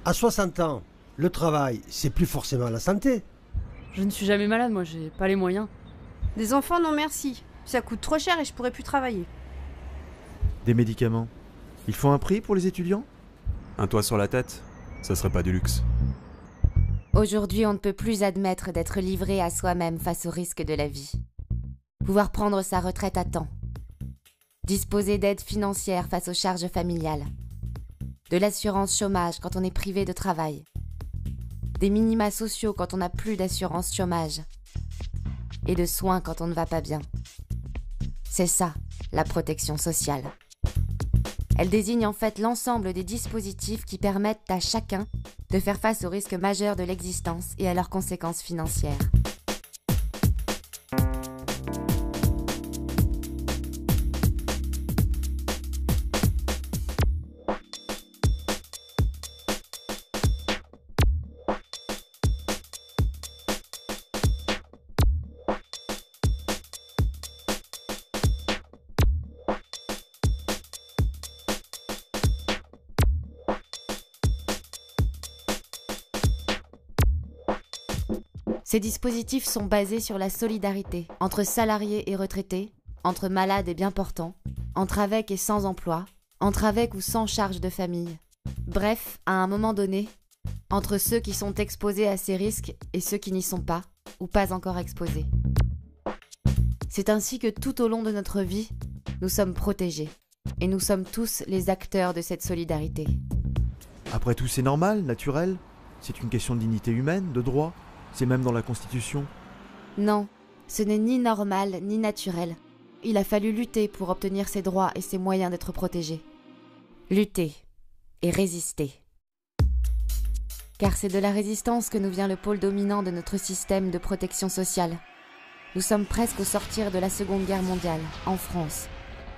À 60 ans, le travail, c'est plus forcément la santé. Je ne suis jamais malade, moi, j'ai pas les moyens. Des enfants, non merci. Ça coûte trop cher et je pourrais plus travailler. Des médicaments. Il faut un prix pour les étudiants ? Un toit sur la tête, ça serait pas du luxe. Aujourd'hui, on ne peut plus admettre d'être livré à soi-même face aux risques de la vie. Pouvoir prendre sa retraite à temps. Disposer d'aides financières face aux charges familiales. De l'assurance chômage quand on est privé de travail. Des minima sociaux quand on n'a plus d'assurance chômage. Et de soins quand on ne va pas bien. C'est ça, la protection sociale. Elle désigne en fait l'ensemble des dispositifs qui permettent à chacun de faire face aux risques majeurs de l'existence et à leurs conséquences financières. Ces dispositifs sont basés sur la solidarité entre salariés et retraités, entre malades et bien portants, entre avec et sans emploi, entre avec ou sans charge de famille. Bref, à un moment donné, entre ceux qui sont exposés à ces risques et ceux qui n'y sont pas, ou pas encore exposés. C'est ainsi que tout au long de notre vie, nous sommes protégés, et nous sommes tous les acteurs de cette solidarité. Après tout, c'est normal, naturel. C'est une question de dignité humaine, de droit. C'est même dans la Constitution. Non, ce n'est ni normal ni naturel. Il a fallu lutter pour obtenir ses droits et ses moyens d'être protégés. Lutter et résister. Car c'est de la résistance que nous vient le pôle dominant de notre système de protection sociale. Nous sommes presque au sortir de la Seconde Guerre mondiale, en France,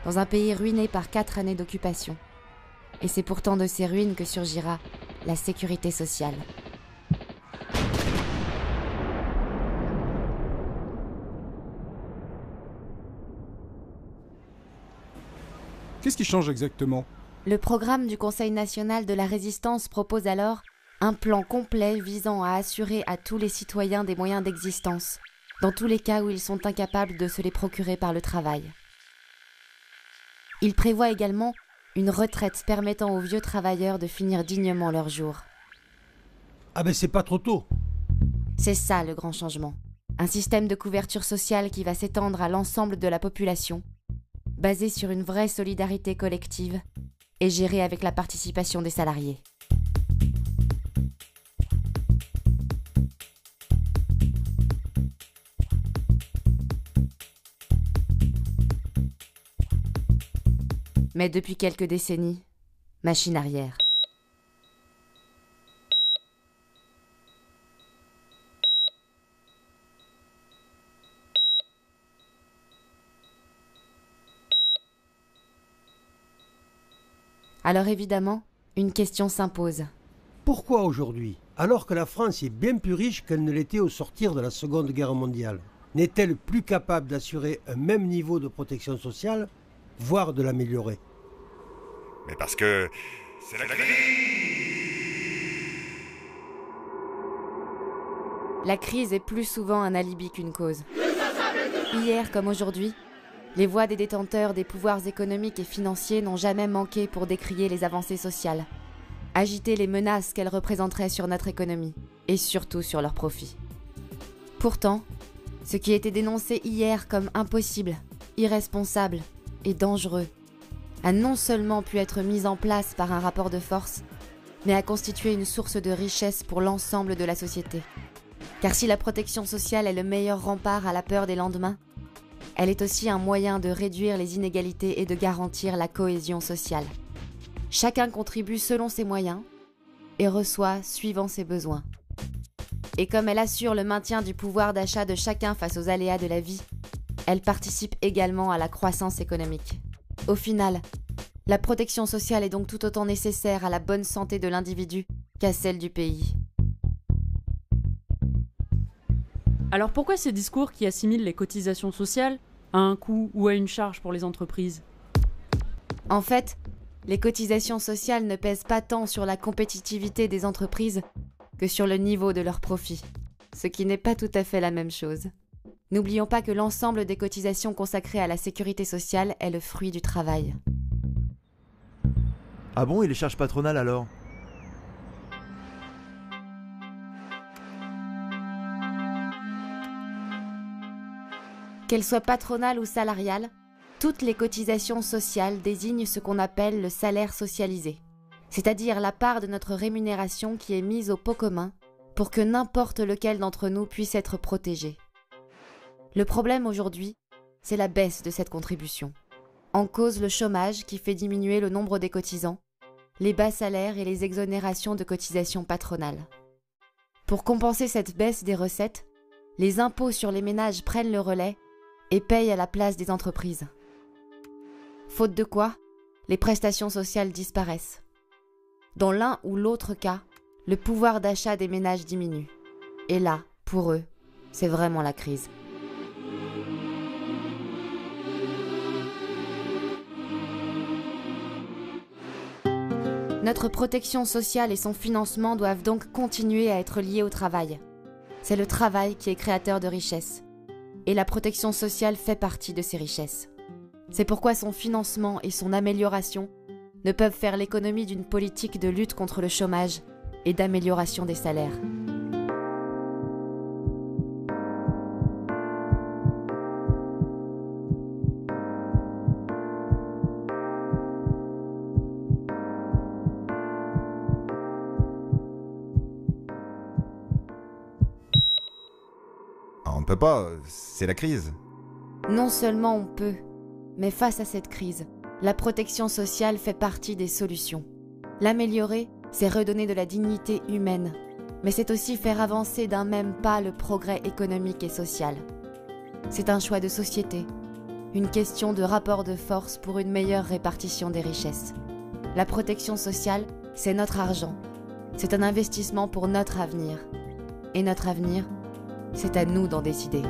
dans un pays ruiné par 4 années d'occupation. Et c'est pourtant de ces ruines que surgira la sécurité sociale. Qu'est-ce qui change exactement ? Le programme du Conseil national de la résistance propose alors un plan complet visant à assurer à tous les citoyens des moyens d'existence, dans tous les cas où ils sont incapables de se les procurer par le travail. Il prévoit également une retraite permettant aux vieux travailleurs de finir dignement leurs jours. Ah ben c'est pas trop tôt. C'est ça le grand changement. Un système de couverture sociale qui va s'étendre à l'ensemble de la population, basé sur une vraie solidarité collective et géré avec la participation des salariés. Mais depuis quelques décennies, machine arrière. Alors évidemment, une question s'impose. Pourquoi aujourd'hui, alors que la France est bien plus riche qu'elle ne l'était au sortir de la Seconde Guerre mondiale, n'est-elle plus capable d'assurer un même niveau de protection sociale, voire de l'améliorer ? Mais parce que c'est la crise. La crise est plus souvent un alibi qu'une cause. Hier comme aujourd'hui, les voix des détenteurs des pouvoirs économiques et financiers n'ont jamais manqué pour décrier les avancées sociales, agiter les menaces qu'elles représenteraient sur notre économie, et surtout sur leurs profits. Pourtant, ce qui était dénoncé hier comme impossible, irresponsable et dangereux, a non seulement pu être mis en place par un rapport de force, mais a constitué une source de richesse pour l'ensemble de la société. Car si la protection sociale est le meilleur rempart à la peur des lendemains, elle est aussi un moyen de réduire les inégalités et de garantir la cohésion sociale. Chacun contribue selon ses moyens et reçoit suivant ses besoins. Et comme elle assure le maintien du pouvoir d'achat de chacun face aux aléas de la vie, elle participe également à la croissance économique. Au final, la protection sociale est donc tout autant nécessaire à la bonne santé de l'individu qu'à celle du pays. Alors pourquoi ces discours qui assimilent les cotisations sociales à un coût ou à une charge pour les entreprises ? En fait, les cotisations sociales ne pèsent pas tant sur la compétitivité des entreprises que sur le niveau de leurs profits, ce qui n'est pas tout à fait la même chose. N'oublions pas que l'ensemble des cotisations consacrées à la sécurité sociale est le fruit du travail. Ah bon, et les charges patronales alors? Qu'elles soient patronales ou salariales, toutes les cotisations sociales désignent ce qu'on appelle le salaire socialisé, c'est-à-dire la part de notre rémunération qui est mise au pot commun pour que n'importe lequel d'entre nous puisse être protégé. Le problème aujourd'hui, c'est la baisse de cette contribution. En cause le chômage qui fait diminuer le nombre des cotisants, les bas salaires et les exonérations de cotisations patronales. Pour compenser cette baisse des recettes, les impôts sur les ménages prennent le relais et payent à la place des entreprises. Faute de quoi, les prestations sociales disparaissent. Dans l'un ou l'autre cas, le pouvoir d'achat des ménages diminue. Et là, pour eux, c'est vraiment la crise. Notre protection sociale et son financement doivent donc continuer à être liés au travail. C'est le travail qui est créateur de richesses. Et la protection sociale fait partie de ces richesses. C'est pourquoi son financement et son amélioration ne peuvent faire l'économie d'une politique de lutte contre le chômage et d'amélioration des salaires. On peut pas, c'est la crise. Non seulement on peut, mais face à cette crise, la protection sociale fait partie des solutions. L'améliorer, c'est redonner de la dignité humaine, mais c'est aussi faire avancer d'un même pas le progrès économique et social. C'est un choix de société, une question de rapport de force pour une meilleure répartition des richesses. La protection sociale, c'est notre argent. C'est un investissement pour notre avenir. Et notre avenir, c'est à nous d'en décider.